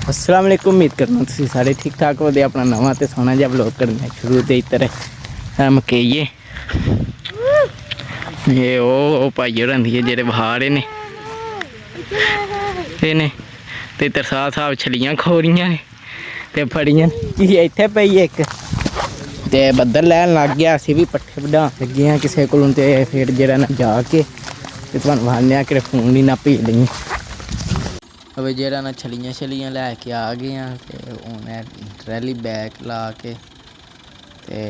अस्सलाम वालेकुम। उम्मीद करता हूँ तुम सारे ठीक ठाक हो। अपना नवा तो सोना जहा ब्लॉग करना शुरू तो इधर मकईए ये ओ भाई होंदी है जेह्ड़े बाहर ने ते इधर साफ साफ छलियां खोरियां ने ते फड़ियां इत्थे पई एक ते बद्दल लैन लग गया। असीं भी पट्ठे वढान लगे हैं किसी कोलों ते फिर जेह्ड़ा ना जाके ते तुहानूं वहाने कि फोन ही ना पी लई। अब जेह्ड़ा ना छलियां छलियां लैके आ गए हैं ते हुण ट्रैली बैग ला के ते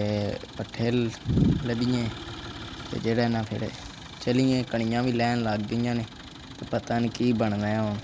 पट्ठे लद्दिए ते जेह्ड़ा ना फिर चलिए कणियां भी लैन लग गईयां ने ते पता नहीं की बनना है हुण।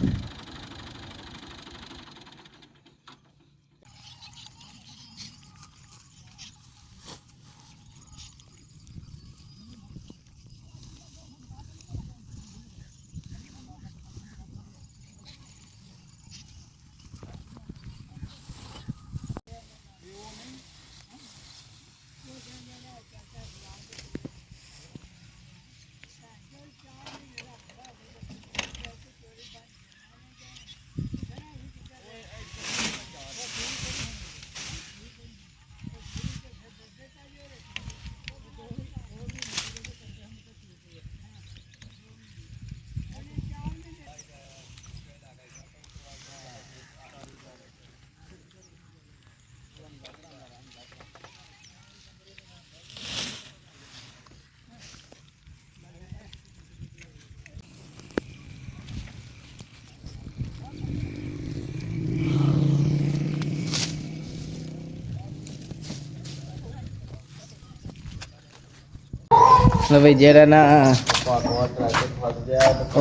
बई जेह्ड़ा ना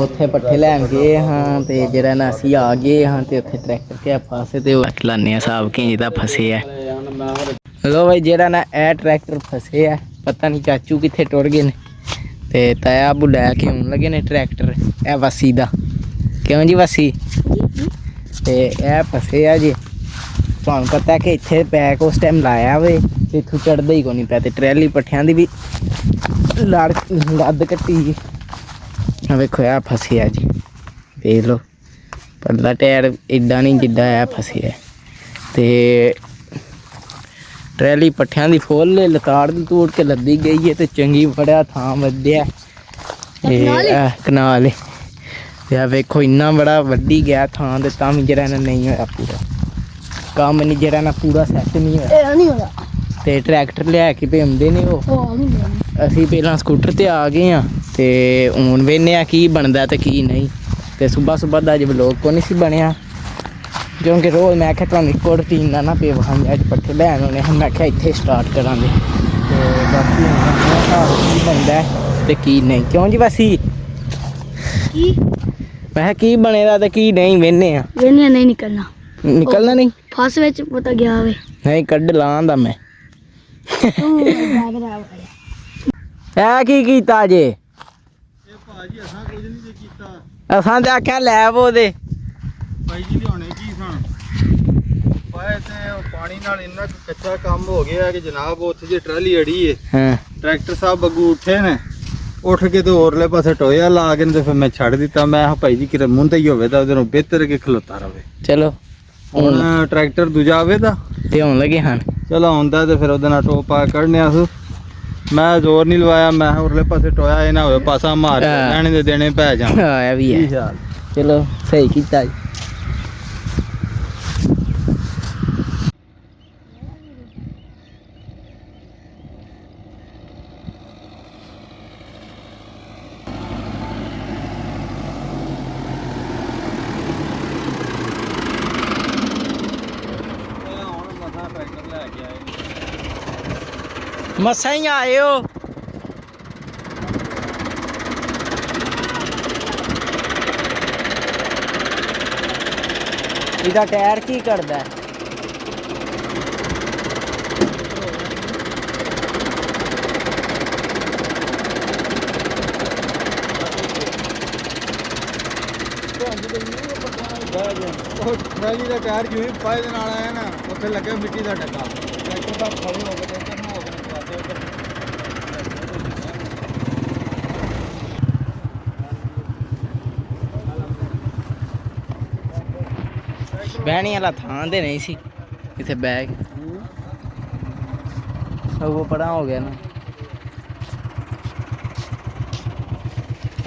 उत्थे पट्ठे लैन गए हाँ ते जेह्ड़ा ना असीं आ गए हाँ ते उत्थे ट्रैक्टर के पासे ते लाने स्हाब कि दा फसे है। लो भाई जेह्ड़ा ना ए ट्रैक्टर फसे है पता नहीं चाचू कित्थे टुर गए ने ते ताया अबू लैके आउन लगे ने ट्रैक्टर ए वसी दा। क्यों जी वसी ते ए फसे है जी तुहानूं पता है कि इत्थे पैक उस टाइम लाया वे ते इत्थों चढ़दा ही कोई नहीं पिया ते ट्रैली पट्ठियां दी भी लद्द कट्टी वेखो ऐ फसिया जी देख लो परला टायर एडा नहीं जिड्डा ऐ फसिया ते ट्रैली पट्ठियां दी फुल लताड़ लतूड़ के लद्दी गई है ते चंगी बड़ा थां वड्डिया कनाल ते वेखो इन्ना बड़ा वड्डी गया थां ते तां भी जेह्ड़ा नहीं होया पूरा कम्म नहीं जेह्ड़ा ना पूरा सैट नहीं होया ते ट्रैक्टर लिया के भेजदे ने ओह् असीं पहलां स्कूटर ते आ गए हाँ ते हून वेखने आं की बनदा ते की नहीं ते सुबह सुबह दा अज व्लॉग को नहीं सी बनेआ क्योंकि रोज़ मैं आखेआ तुहानूं इक्को रूटीन ना ना पे वखाने अज पट्ठे लैन होने मैं आखेआ इत्थे स्टार्ट करांगे ते बाकी की बनदा है ते की नहीं। क्यों जी बसी मैं की बने दा ते की नहीं वेखने आं नहीं निकलना नहीं फस विच पता गया वे नहीं कड्ढ लांदा मैं है की कीता जे असां ते आख्या लै वो दे भाई जी लियाने की सन पाए ते पानी नाल इन्ना कच्चा काम हो गया कि जनाब उत्थे जे ट्राली अड़ी है हाँ ट्रैक्टर साहब अगू उठे ने उठ के तो होरले पासे टोया ला के ते फिर मैं छड़ दिता। मैं भाई जी कि मुंह ही होवे तां उधरों बेहतर के खलोता रहे। चलो हुण ट्रैक्टर दूजा आवे दा ते होन लगे हाँ चलो आंदा ते फिर ओहदे नाल टो पा कढने अस। मैं जोर नहीं लवाया मैं होरले पासे टोया ये ना होवे पासा मार जाने दे देने पै जाण। हां भी है चलो सही कीता जी। मसा ही आए हो इहदा टायर की करदा है ट्रैली का टायर जो ही पाए दे नाल आया ना उत्थे लगे मिट्टी का डक्का ट्रैक्टर का खड़े हो गए इधर हो गए पासे उधर ट्रैक्टर ਬਹਿਣੀ ਵਾਲਾ ਥਾਂ ਤੇ ਨਹੀਂ ਸੀ ਇੱਥੇ ਬੈਗ ਉਹ ਪੜਾ ਹੋ ਗਿਆ ਨਾ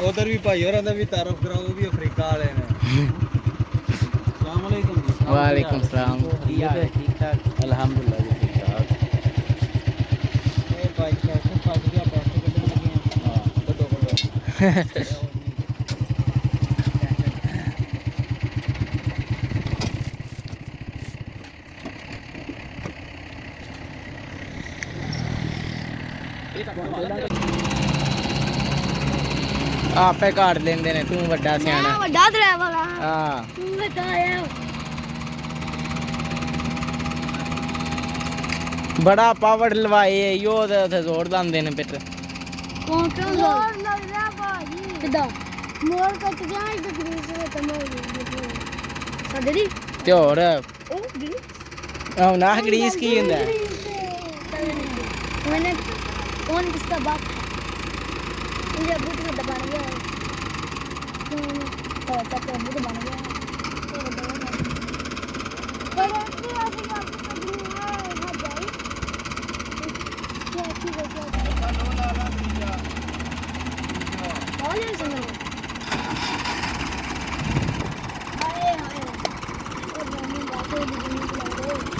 ਉਧਰ ਵੀ ਭਾਈ ਹੋਰਾਂ ਦਾ ਵੀ ਤਾਰਫ ਕਰਾਓ ਉਹ ਵੀ ਅਫਰੀਕਾ ਵਾਲੇ ਨੇ अस्सलाम वालेकुम जी वालेकुम सलाम ठीक है ठीक ठाक अल्हम्दुलिल्लाह जी ठीक ठाक ए भाई कैसे फंस गया पैसे कितने लगे हैं हां कदो ਆਪੇ ਕਾਟ ਲੈਂਦੇ ਨੇ ਤੂੰ ਵੱਡਾ ਸਿਆਣਾ ਮੈਂ ਵੱਡਾ ਡਰਾਈਵਰ ਆ ਹਾਂ ਤੂੰ ਬਤਾਇਆ ਬੜਾ ਪਾਵਰ ਲਵਾਏ ਯੋ ਤੇ ਉੱਥੇ ਜ਼ੋਰ ਲਾਉਂਦੇ ਨੇ ਪਿੱਟ ਕੌਣ ਕਿਉਂ ਜ਼ੋਰ ਲੱਗ ਰਿਹਾ ਭਾਜੀ ਕਿਦਾਂ ਮੋੜ ਕੱਟ ਗਿਆ ਇਸ ਗਰੀਸ ਵਿੱਚ ਤਮੋ ਸਾਡੇ ਦੀ ਤੇ ਹੋਰ ਉਹ ਗਰੀਸ ਆਹ ਨਾ ਗਰੀਸ ਕੀ ਹੁੰਦਾ मैंने कौन किसका बाप है मुझे अबू तो दबाना गया है तो तब अबू तो बन गया है पर ऐसे आगे आपको कभी है जाए क्या की वजह कौन है सुनो हाय हाय और मम्मी बातें भी नहीं लग रहे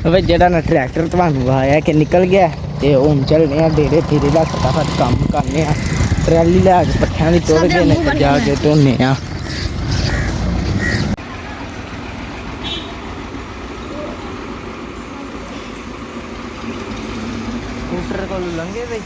ਵੇ ਜਿਹੜਾ ਨਾ ਟਰੈਕਟਰ ਤੁਹਾਨੂੰ ਆਇਆ ਕਿ ਨਿਕਲ ਗਿਆ ਤੇ ਹੁਣ ਚੱਲਨੇ ਆ ਡੇਰੇ ਫੇਰੇ ਦਾ ਫਟਾਫਟ ਕੰਮ ਕਰਨੇ ਆ ਟਰਾਲੀ ਲੈ ਕੇ ਪੱਠਿਆਂ ਦੀ ਟੁਰ ਕੇ ਨੇ ਜਾ ਕੇ ਧੋਨੇ ਆ ਸਕੂਟਰ ਕੋਲ ਲੰਘੇ ਬਈ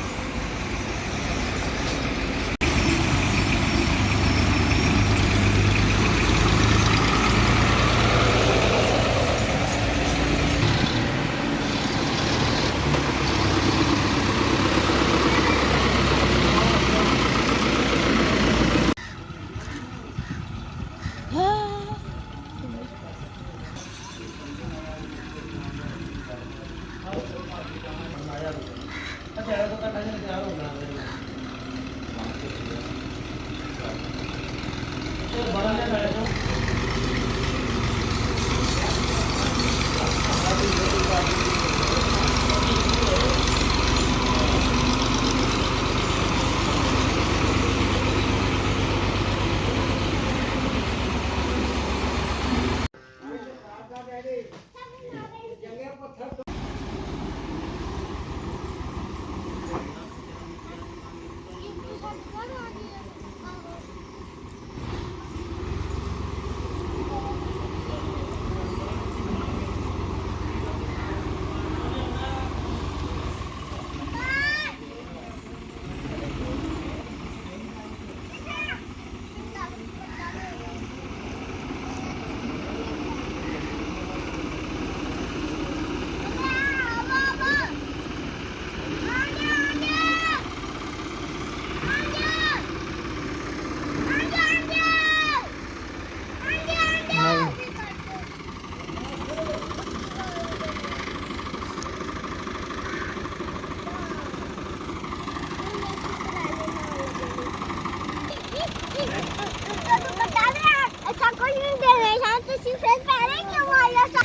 ਅਸੀਂ ਫਿਰ ਪਹਿਲੇ ਕਿਉਂ ਆਇਆ ਸਾ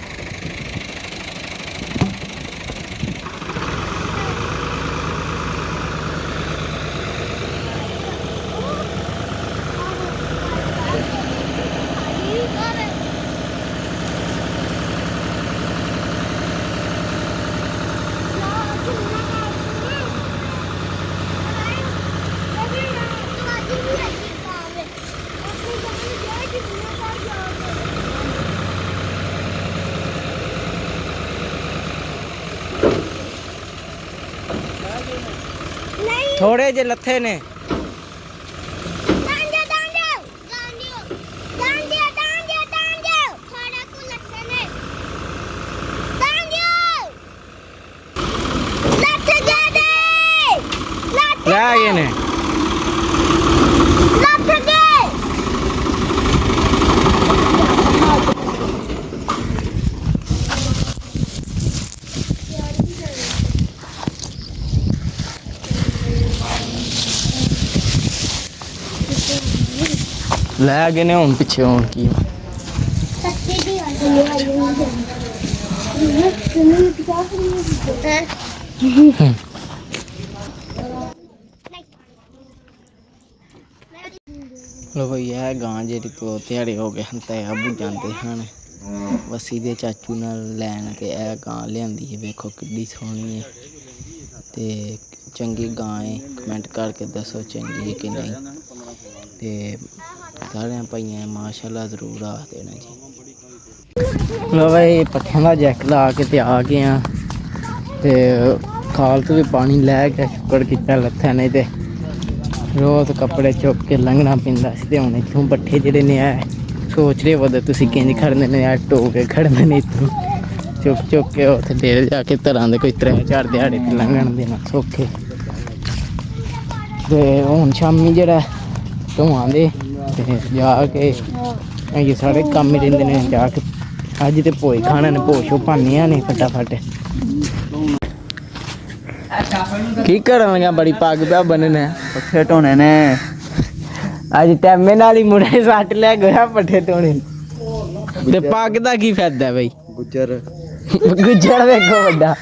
ਥੋੜੇ ਜਿਹੇ ਲੱਥੇ ਨੇ ਰਹਿ ਗਏ ਨੇ ਲੈ ਗਏ ਨੇ ਹੁਣ ਪਿੱਛੇ ਹੁਣ ਕੀ ਲੋ ਭਈ ਇਹ ਗਾਂ ਜਿਹੜੀ ਤੋਂ ਤਿਹਾੜੇ ਹੋ ਗਏ ਹਨ ਤੇ ਆਬੂ ਜਾਂਦੇ ਹਨ ਵਸੀ ਦੇ ਚਾਚੂ ਨਾਲ ਲੈਣ ਤੇ ਇਹ ਗਾਂ ਲਿਆਂਦੀ ਹੈ ਵੇਖੋ ਕਿੱਡੀ ਸੋਹਣੀ ਹੈ ਤੇ ਚੰਗੀ ਗਾਂ ਹੈ ਕਮੈਂਟ ਕਰਕੇ ਦੱਸੋ ਚੰਗੀ ਹੈ ਕਿ ਨਹੀਂ ਤੇ ਸਾਰਿਆਂ ਭਾਈਆਂ ਮਾਸ਼ਾਅੱਲਾ ਜ਼ਰੂਰ ਆ ਦੇਣਾ ਜੀ। ਲੋ ਭਾਈ ਪੱਠਿਆਂ ਦਾ ਜੈਕ ਲਾ ਕੇ ਤੇ ਆ ਗਏ ਆ ਤੇ ਖਾਲ ਤੋਂ ਵੀ ਪਾਣੀ ਲੈ ਕੇ ਸ਼ੁਕਰ ਕੀਤਾ ਲੱਥਾ ਨਹੀਂ ਤੇ ਰੋਜ਼ ਕੱਪੜੇ ਚੁੱਕ ਕੇ ਲੰਘਣਾ ਪੈਂਦਾ ਸੀ ਤੇ ਹੁਣ ਇੱਥੋਂ ਪੱਠੇ ਜਿਹੜੇ ਨੇ ਆ ਸੋਚ ਰਹੇ ਵਦ ਤੁਸੀਂ ਕਿੰਝ ਖੜਨੇ ਨੇ ਆ ਢੋ ਕੇ ਖੜਨੇ ਨੇ ਇੱਥੋਂ ਚੁੱਕ ਕੇ ਉੱਥੇ ਡੇਰੇ ਜਾ ਕੇ ਧਰਾਂ ਦੇ ਕੋਈ 3-4 ਦਿਹਾੜੇ ਤੇ ਲੰਘਣ ਦੇਣਾ ਸੌਖੇ ਤੇ ਹੁਣ ਸ਼ਾਮੀ ਜਿਹੜਾ ਧੋਵਾਂਦੇ ਤੇ ਜਾ ਕੇ ਇਹ ਸਾਰੇ ਕੰਮ ਹੀ ਰਹਿੰਦੇ ਨੇ ਜਾ ਕੇ ਅੱਜ ਤੇ ਭੋਏ ਖਾਣਾ ਨੇ ਭੋਸ਼ੋ ਭਾਨੀਆਂ ਨੇ ਫਟਾਫਟ ਕੀ ਕਰਨ ਲੱਗਾ ਬੜੀ ਪੱਗ ਪਿਆ ਬੰਨਣਾ ਪੱਠੇ ਢੋਣੇ ਨੇ ਅੱਜ ਟੈਮੇ ਨਾਲ ਹੀ ਮੁੰਡੇ ਸੱਟ ਲੈ ਗਿਆ ਪੱਠੇ ਢੋਣੇ ਤੇ ਪੱਗ ਦਾ ਕੀ ਫਾਇਦਾ ਬਈ ਗੁੱਜਰ ਗੁੱਜਰ ਵੇਖੋ ਵੱਡਾ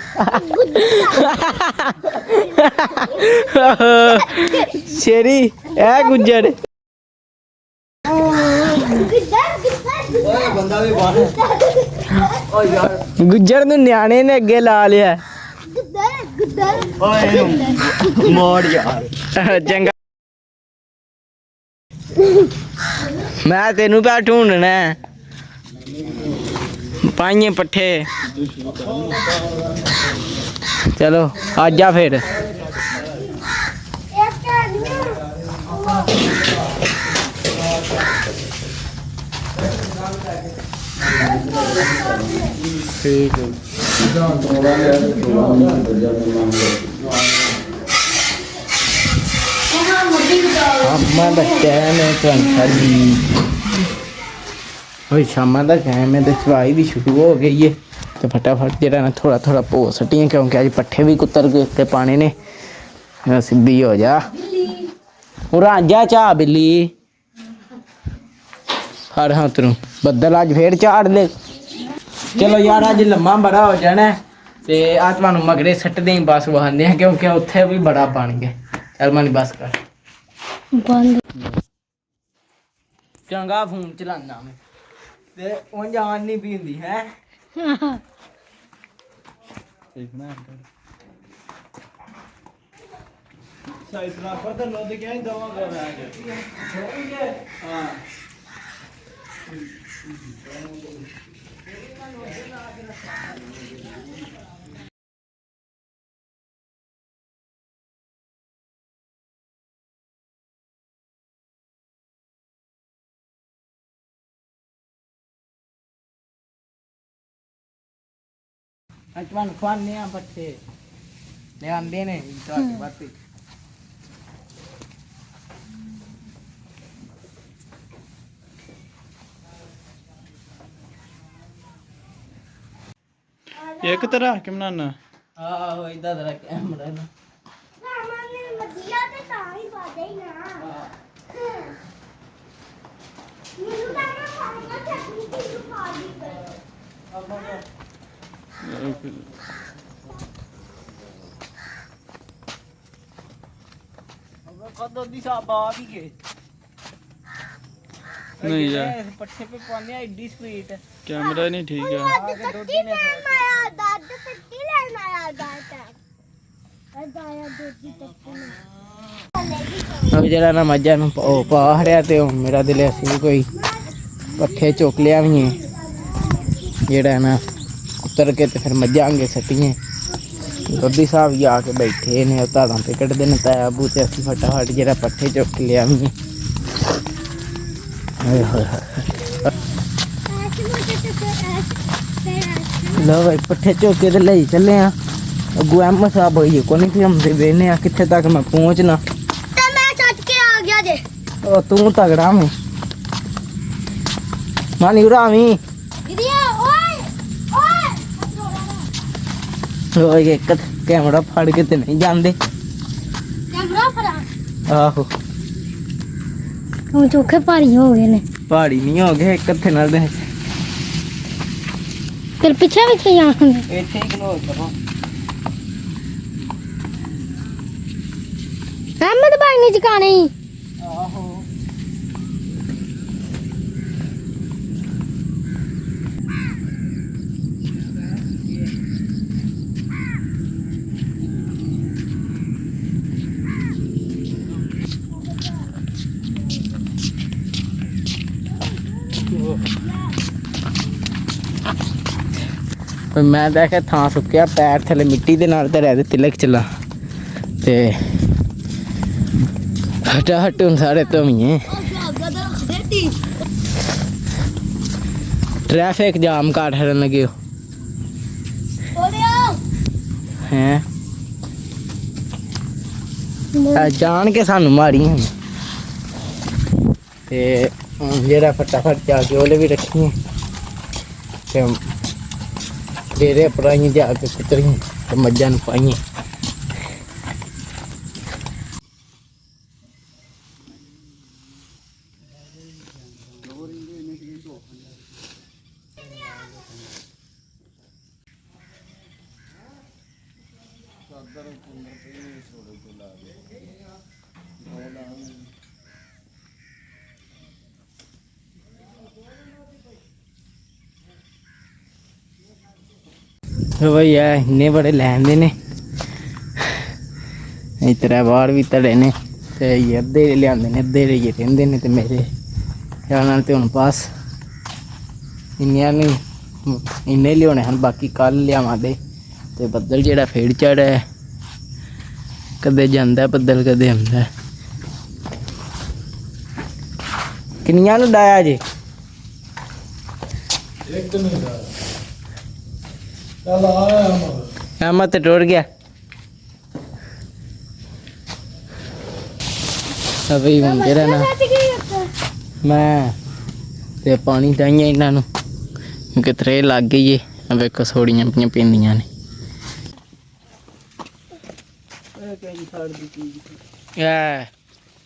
ਸ਼ੇਰੀ ਇਹ ਗੁੱਜਰ ਬੰਦਾ ਵੀ ਬਾਹਰ ਓ ਯਾਰ ਗੁੱਜਰ ਨੂੰ ਨਿਆਣੇ ਨੇ ਅੱਗੇ ਲਾ ਲਿਆ ਓਏ ਮੋੜ ਯਾਰ ਚੰਗਾ ਮੈਂ ਤੈਨੂੰ ਪਿਆ ਢੂੰਡਣਾ ਪਾਈਏ ਪੱਠੇ ਚਲੋ ਆ ਜਾ ਫਿਰ ਠੀਕ ਹੈ ਸ਼ਾਮਾਂ ਦਾ ਟਾਈਮ ਹੈ ਤੁਹਾਨੂੰ ਓਏ ਸ਼ਾਮਾਂ ਦਾ ਟਾਈਮ ਹੈ ਤੇ ਚਵਾਈ ਵੀ ਸ਼ੁਰੂ ਹੋ ਗਈ ਹੈ ਤੇ ਫਟਾਫਟ ਜਿਹੜਾ ਨਾ ਥੋੜਾ ਥੋੜਾ ਭੋ ਸਟੀਆਂ ਕਿਉਂਕਿ ਅੱਜ ਪੱਠੇ ਵੀ ਕੁੱਤਰ ਕੇ ਉੱਤੇ ਪਾਣੇ ਨੇ ਸਿੱਧੀ ਹੋ ਜਾ ਉਰਾਂ ਜਾ ਚਾਹ ਬਿੱਲੀ ਹਰ ਹੱਥ ਨੂੰ ਬੱਦਲ ਅੱਜ ਫੇਰ ਝਾੜ ਲੈ ਚਲੋ ਯਾਰ ਅੱਜ ਲੰਮਾ ਬੜਾ ਹੋ ਜਾਣਾ ਤੇ ਆ ਤੁਹਾਨੂੰ ਮਗਰੇ ਸੱਟਦੇ ਹੀ ਬਸ ਵਹਾਉਂਦੇ ਆ ਕਿਉਂਕਿ ਉੱਥੇ ਵੀ ਬੜਾ ਬਣ ਗਿਆ ਚੱਲ ਮਾਨੀ ਬਸ ਕਰ ਬੰਦ ਚੰਗਾ ਫੋਨ ਚਲਾਉਣਾ ਮੈਂ ਤੇ ਉਹ ਜਾਨ ਨਹੀਂ ਪੀਂਦੀ ਹੈ ਦੇਖਣਾ ਸਾਈਜ਼ ਨਾ ਪਤਾ ਲੋਦ ਕੇ ਆਈ ਦਵਾ ਕਰ ਰਹਾ ਹੈ ਹਾਂ ਅੱਜ ਤੁਹਾਨੂੰ ਖਵਾਉਂਦੇ ਆ ਪੱਠੇ ਲਿਆਂਦੇ ਨੇ ਤੁਹਾਡੇ ਵਾਸਤੇ ਇੱਕ ਤਰ੍ਹਾਂ ਕਿ ਬਣਾਣਾ ਆਹੋ ਇਦਾਂ ਦਾ ਕੈਮਰਾ ਨਾ ਮਾਮਾ ਨੇ ਮੱਧੀਆ ਤੇ ਤਾਂ ਹੀ ਪਾ ਦੇ ਨਾ ਮੈਨੂੰ ਤਾਂ कदों दी साहब आ भी गए नहीं यार पट्टे पे पाने एडी स्पीड कैमरा नहीं ठीक है आगे दो दिन अब जरा ना मज्जा ਨੂੰ ਪਾ ਹੜਿਆ ਤੇ ਹੁਣ ਮੇਰਾ ਦਿਲ ਅਸੀਂ ਕੋਈ ਪੱਠੇ ਚੁੱਕ ਲਿਆ ਵੀ ਹੈ ਜਿਹੜਾ ਨਾ ਉਤਰ ਕੇ ਤੇ ਫਿਰ ਮੱਝਾਂਗੇ ਸੱਟੀਆਂ ਗੱਦੀ ਸਾਹਿਬ ਹੀ ਆ ਕੇ ਬੈਠੇ ਨੇ ਉਹ ਧਾਰਾਂ ਤੇ ਕੱਢਦੇ ਨੇ ਤਾਇਆ ਬੂ ਤੇ ਅਸੀਂ ਫਟਾਫਟ ਜਿਹੜਾ ਪੱਠੇ ਚੁੱਕ ਲਿਆ ਵੀ ਹੈ ਹਾਏ ਹਾਏ ਲੋ ਭਾਈ ਪੱਠੇ ਚੁੱਕ ਕੇ ਤੇ ਲਈ ਚੱਲੇ ਆ ਅੱਗੂ ਐਮ ਸਾਹਿਬ ਹੋਈ ਕੋਈ ਨਹੀਂ ਹਮਦੇ ਵੇਨੇ ਆ ਕਿੱਥੇ ਤੱਕ ਮੈਂ ਪਹੁੰਚਣਾ ਤੇ ਮੈਂ ਛੱਡ ਕੇ ਆ ਗਿਆ ਜੇ ਉਹ ਤੂੰ ਤਗੜਾ ਮੈਂ ਮਾਨੀ ਉਰਾਵੀ ਦੀਦੀ ਓਏ ਓਏ ਇੱਕ ਕੈਮਰਾ ਫੜ ਕੇ ਤੇ ਨਹੀਂ ਜਾਂਦੇ ਕੈਮਰਾ ਫੜਾ ਆਹੋ ਹੁਣ ਚੋਖੇ ਭਾਰੀ ਹੋ ਗਏ ਨੇ ਪਹਾੜੀ ਨਹੀਂ ਹੋ ਗਏ ਕਿੱਥੇ ਨਾਲ ਦੇ ਫਿਰ ਪਿੱਛੇ ਵੀ ਕੀ ਜਾਣਗੇ ਇੱਥੇ ਹੀ ਖਲੋ ਕਰੋ ਅਹਿਮਦ ਭਾਈ ਨੇ ਚਕਾਣੇ ਆਹੋ ਮੈਂ ਤਾਂ ਕਿ ਥਾਂ ਸੁੱਕਿਆ ਪੈਰ ਥੱਲੇ ਮਿੱਟੀ ਦੇ ਨਾਲ ਤੇ ਰਹਿ ਦੇ ਤਿਲਕ ਚਲਾ ਤੇ ਹਟਾ ਹਟ ਹੁਣ ਸਾਰੇ ਧੋਵੀਏ ਟ੍ਰੈਫਿਕ ਜਾਮ ਕਾਟ ਹਰਨ ਲੱਗੇ ਹੈ ਜਾਣ ਕੇ ਸਾਨੂੰ ਮਾਰੀ ਹੁਣ ਤੇ ਜਿਹੜਾ ਫਟਾਫਟ ਜਾ ਕੇ ਉਹਲੇ ਵੀ ਰੱਖੀਏ ਤੇ ਡੇਰੇ ਪਰਾਈਆਂ ਜਾ ਕੇ ਕੁਤਰੀਆਂ ਤੇ ਮੱਝਾਂ ਨੂੰ ਪਾਈਆਂ भैया इन्ने बड़े लैंदे ने इस तरह बाहर भी धड़े ने ते अद्धे लियाते ने अद्धे लेइयै रहिंदे ने ते मेरे ख्याल नाल ते हुण पास इन्नियां नहीं इन्ने लियाने हन बाकी कल लियावां दे ते बद्दल जेह्ड़ा फेड़ चढ़ा है कदे जांदा बद्दल कदे आंदा किन्नियां नूं डाया जे एक नहीं डाया चल आया अहमद तो टूट गया अभी हम कह रहे ना मैं ते पानी डाइया इन्हों क्योंकि त्रे लग गई है अब कसौड़ियाँ पियाँ पींदियां ने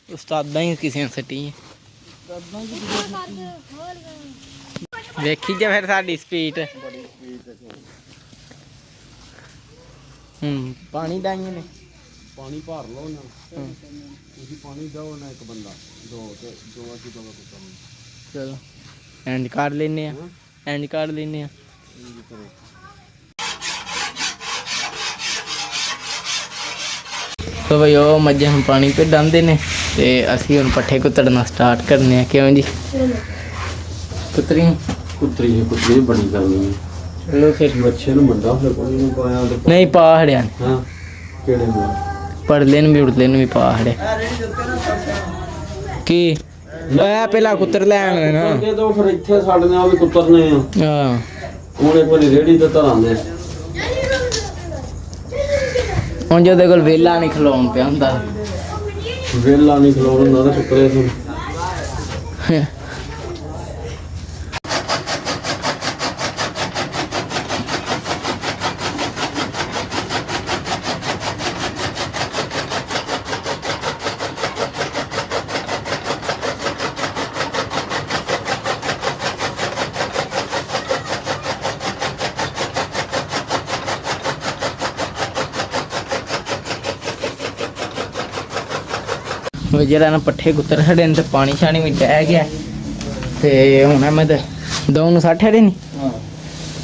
उस्तादा ही किसी ने सट्टी वेखी जा फिर साडी स्पीड पानी डाइए ने पानी भर लो ना ਤੁਸੀਂ ਪਾਣੀ ਦਿਓ ਨਾ ਇੱਕ ਬੰਦਾ ਦੋ ਤੇ ਦੋ ਅਸੀਂ ਦੋਵੇਂ ਕੁੱਤਾਂ चलो एंड कर लेने एंड कर लेने तो भाई वो मज्झां ਨੂੰ पानी पे डांदे ने ते ਅਸੀਂ ਹੁਣ ਪੱਠੇ ਕੁੱਤੜਨਾ ਸਟਾਰਟ ਕਰਨੇ ਆ ਕਿਉਂ ਜੀ ਕੁੱਤਰੀ ਕੁੱਤਰੀ ਬੜੀ ਕਰਨੀ ਹੈ ਚਲੋ ਫਿਰ ਬੱਚੇ ਨੂੰ ਮੰਡਾ ਫਿਰ ਕੋਈ ਨਹੀਂ ਪਾਇਆ ਤੇ ਨਹੀਂ ਪਾ ਹੜਿਆ ਹਾਂ ਕਿਹੜੇ ਨੂੰ ਪੜਲੇ ਨੂੰ ਵੀ ਉੜਲੇ ਨੂੰ ਵੀ ਪਾ ਹੜੇ ਕੀ ਮੈਂ ਪਹਿਲਾਂ ਕੁੱਤਰ ਲੈਣ ਆਏ ਨਾ ਅੱਗੇ ਤੋਂ ਫਿਰ ਇੱਥੇ ਸਾਡੇ ਨਾਲ ਵੀ ਕੁੱਤਰਨੇ ਆ ਹਾਂ ਹੁਣ ਇੱਕ ਵਾਰੀ ਰੇੜੀ ਤੇ ਧਰਾਂਦੇ ਹੁਣ ਜਦੋਂ ਕੋਲ ਵੇਲਾ ਨਹੀਂ ਖਲੋਣ ਪਿਆ ਹੁੰਦਾ ਵੇਲਾ ਨਹੀਂ ਖਲੋਣ ਹੁੰਦਾ ਤਾਂ ਕੁੱਤਰੇ ਤੋਂ ਉਹ ਜਿਹੜਾ ਨਾ ਪੱਠੇ ਕੁੱਤਰ ਛੜੇ ਨੇ ਤੇ ਪਾਣੀ ਛਾਣੀ ਵੀ ਡਹਿ ਗਿਆ ਤੇ ਹੁਣ ਮੈਂ ਦੋ ਨੂੰ 60 ਦੇ ਨਹੀਂ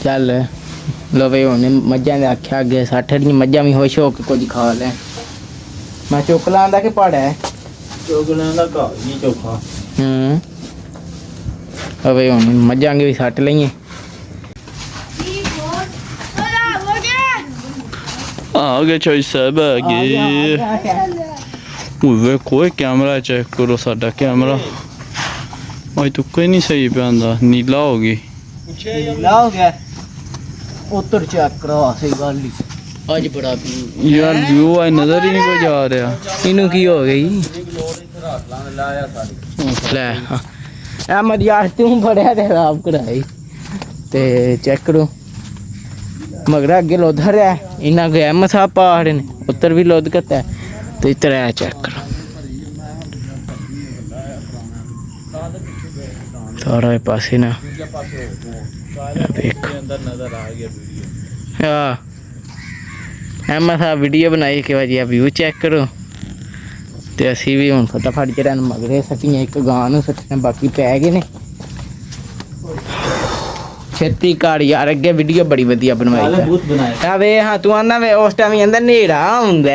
ਚੱਲ ਲੋ ਵੇ ਹੁਣ ਮੱਝਾਂ ਦੇ ਆਖਿਆ ਅੱਗੇ 60 ਦੀਆਂ ਮੱਝਾਂ ਵੀ ਖੁਸ਼ ਹੋ ਕੇ ਕੁਝ ਖਾ ਲੈ ਮੈਂ ਚੁੱਕ ਲਾਂਦਾ ਕਿ ਪੜਾ ਹੈ ਚੋਗਲਾਂ ਦਾ ਘਰ ਨਹੀਂ ਚੋਖਾ ਅਵੇ ਹੁਣ ਮੱਝਾਂ ਵੀ ਸੱਟ ਲਈਏ आ गए चोई साहब आ गए वो कोई कैमरा चेक करो साडा कैमरा भाई तो कोई नहीं सही पे आंदा नीला हो गई ਲਾ ਹੋ ਗਿਆ ਉਤਰ ਚੈੱਕ ਕਰਾ ਸਹੀ ਗੱਲ ਹੀ ਅੱਜ ਬੜਾ यार व्यू आई नजर ही नहीं कोई जा रहा ਇਹਨੂੰ ਕੀ ਹੋ ਗਈ ਲੈ ਆ ਮਰਿਆਰ ਤੂੰ ਫੜਿਆ ਤੇ ਆਪ ਕਰਾਈ ਤੇ ਚੈੱਕ ਕਰੋ ਮਗਰ ਅੱਗੇ ਲੋਧ ਰਿਹਾ ਇਹਨਾਂ ਗਿਆ ਮਸਾ ਪਹਾੜ ਨੇ ਉੱਤਰ ਵੀ ਲੋਧ ਕਰਤਾ ਤੇ ਇਤਰਾ ਚੈੱਕ ਕਰੋ ਸਾਰਾ ਇਹ ਪਾਸੇ ਨਾ ਦੇਖ ਅੰਦਰ ਨਜ਼ਰ ਆ ਗਿਆ ਆ ਐਮਾ ਵੀਡੀਓ ਬਣਾਈ ਕਿ ਵਾਜੀ ਆ ਵਿਊ ਚੈੱਕ ਕਰੋ ਤੇ ਅਸੀਂ ਵੀ ਹੁਣ ਫਟਾਫਟ ਜਿਹੜਾ ਮਗਰੇ ਸੱਟੀਆਂ ਇੱਕ ਗਾਂ ਨੂੰ ਸੱਟੀਆਂ ਬਾਕੀ ਪੈ ਗਏ ਨੇ ਛੇਤੀ ਕਰ ਯਾਰ ਅੱਗੇ ਵੀਡੀਓ ਬੜੀ ਵਧੀਆ ਬਣਵਾਈ ਕਾਲੇ ਬੂਤ ਬਣਾਏ ਆ ਵੇ ਹਾਂ ਤੂੰ ਆਂਦਾ ਵੇ ਉਸ ਟਾਈਮ ਅੰਦਰ ਨੇੜਾ ਹੁੰਦਾ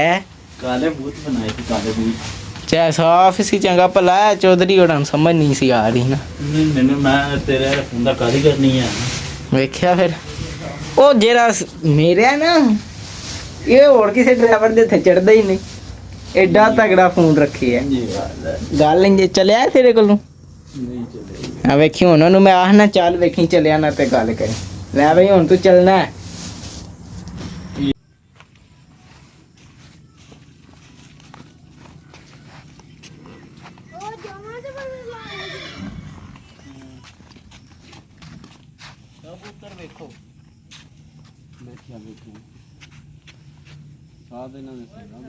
ਕਾਲੇ ਬੂਤ ਬਣਾਏ ਸੀ ਕਾਲੇ ਬੂਤ ਚਾਹੇ ਸਾਫ ਸੀ ਚੰਗਾ ਭਲਾ ਚੌਧਰੀ ਉਹਨਾਂ ਨੂੰ ਸਮਝ ਨਹੀਂ ਸੀ ਆ ਰਹੀ ਨਾ ਮੈਨੂੰ ਮੈਂ ਤੇਰੇ ਫੋਨ ਦਾ ਕਾਰੀਗਰ ਨਹੀਂ ਹੈ ਵੇਖਿਆ ਫਿਰ ਉਹ ਜਿਹੜਾ ਮੇਰੇ ਨਾ ਇਹ ਹੋਰ ਕਿਸੇ ਡਰਾਈਵਰ ਦੇ ਇੱਥੇ ਚੜਦਾ ਹੀ ਨਹੀਂ ਐਡਾ ਤਗੜਾ ਫੋਨ ਰੱਖਿਆ ਜੀ ਗੱਲ ਇੰਜ ਚੱਲਿਆ ਤੇਰੇ ਕੋਲੋਂ ਨਹੀਂ ਚਲੇ ਆ ਵੇਖੀ ਉਹਨਾਂ ਨੂੰ ਮੈਂ ਆਖਣਾ ਚੱਲ ਵੇਖੀ ਚੱਲਿਆ ਨਾ ਤੇ ਗੱਲ ਕਰੀ ਲੈ ਬਈ ਹੁਣ ਤੂੰ ਚੱਲਣਾ ਹੈ ਵੇਖੋ ਦੇਖਿਆ ਵੇਖਿਆ ਸਾਧ ਇਹਨਾਂ ਨੇ ਸੇਵਾ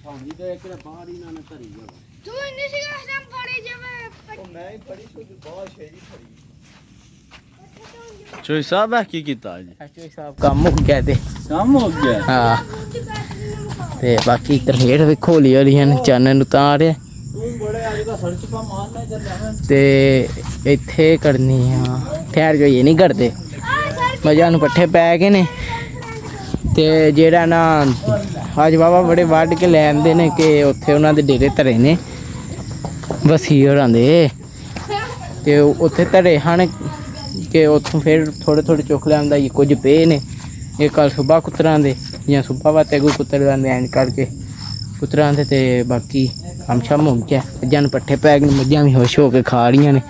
ਸਾਡੀ ਤੇ ਇੱਕ ਬਾਹਰ ਹੀ ਨਾ ਧਰੀ ਜਾਵਾ ਤੂੰ ਇੰਨੀ ਸੀ ਗਾਸਮ ਫੜੀ ਜਾਵੇ ਉਹ ਮੈਂ ਹੀ ਪੜੀ ਸੋ ਬਹੁਤ ਸ਼ੇਰੀ ਫੜੀ चोई साहब है की कीता जी ਐਚਓ ਸਾਹਿਬ ਕੰਮ ਮੁੱਕ ਗਿਆ ਤੇ ਕੰਮ ਹੋ ਗਿਆ ਹਾਂ ਤੇ ਬਾਕੀ ਤਰੇੜ ਵੇਖੋ ਹੌਲੀ ਹੌਲੀ ਹਨ ਚੰਨ ਨੂੰ ਤਾਂ ਆ ਰਿਹਾ ਤੂੰ ਬੜੇ ਅੱਜ ਦਾ ਸਰਚ ਪਾ ਮਾਰਨਾ ਚੱਲਿਆ ਤੇ ਇੱਥੇ ਕਰਨੀ ਆ ਠਹਿਰ ਜੋ ਇਹ ਨਹੀਂ ਕਰਦੇ ਮਜਾਂ ਨੂੰ ਪੱਠੇ ਪੈ ਗਏ ਨੇ ਤੇ ਜਿਹੜਾ ਨਾ ਅੱਜ ਬਾਬਾ ਬੜੇ ਵੱਢ ਕੇ ਲੈ ਆਂਦੇ ਨੇ ਕਿ ਉੱਥੇ ਉਹਨਾਂ ਦੇ ਡੇਰੇ ਧਰੇ ਨੇ ਵਸੀ ਹੋਰਾਂ ਦੇ ਤੇ ਉੱਥੇ ਧਰੇ ਹਨ ਕਿ ਉੱਥੋਂ ਫਿਰ ਥੋੜੇ ਥੋੜੇ ਚੁੱਕ ਲਿਆਂਦਾ ਇਹ ਕੁਝ ਪਏ ਨੇ ਇਹ ਕੱਲ ਸੁਬਾ ਕੁੱਤਰਾਂ ਦੇ ਜਾਂ ਸੁਬਾ ਵਾਤੇ ਕੋਈ ਕੁੱਤਰ ਜਾਂਦੇ ਐਂ ਕਰਕੇ ਕੁੱਤਰਾਂ ਦੇ ਤੇ ਬਾਕੀ ਕੰਮ ਸ਼ਾਮ ਹੋ ਗਿਆ ਮੱਝਾਂ ਨੂੰ ਪੱਠੇ ਪੈ ਗਏ ਮੱਝਾਂ ਵੀ ਖੁਸ਼ ਹੋ ਕੇ ਖਾ ਰਹੀਆਂ ਨੇ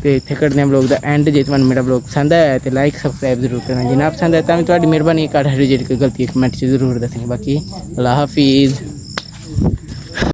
ਤੇ ਇੱਥੇ ਕਰਦੇ ਹਾਂ ਵਲੋਗ ਦਾ ਐਂਡ ਜੇ ਤੁਹਾਨੂੰ ਮੇਰਾ ਵਲੋਗ ਪਸੰਦ ਆਇਆ ਤੇ ਲਾਈਕ ਸਬਸਕ੍ਰਾਈਬ ਜ਼ਰੂਰ ਕਰਨਾ ਜੇ ਨਾ ਪਸੰਦ ਆਇਆ ਤਾਂ ਵੀ ਤੁਹਾਡੀ ਮਿਹਰਬਾਨੀ ਕਰ ਜਿਹੜੀ ਕੋਈ ਗਲਤੀ ਕਮੈਂਟ 'ਚ ਜ਼ਰੂਰ ਦੱਸਣੀ ਬਾਕੀ ਅੱਲਾ ਹਾਫਿਜ਼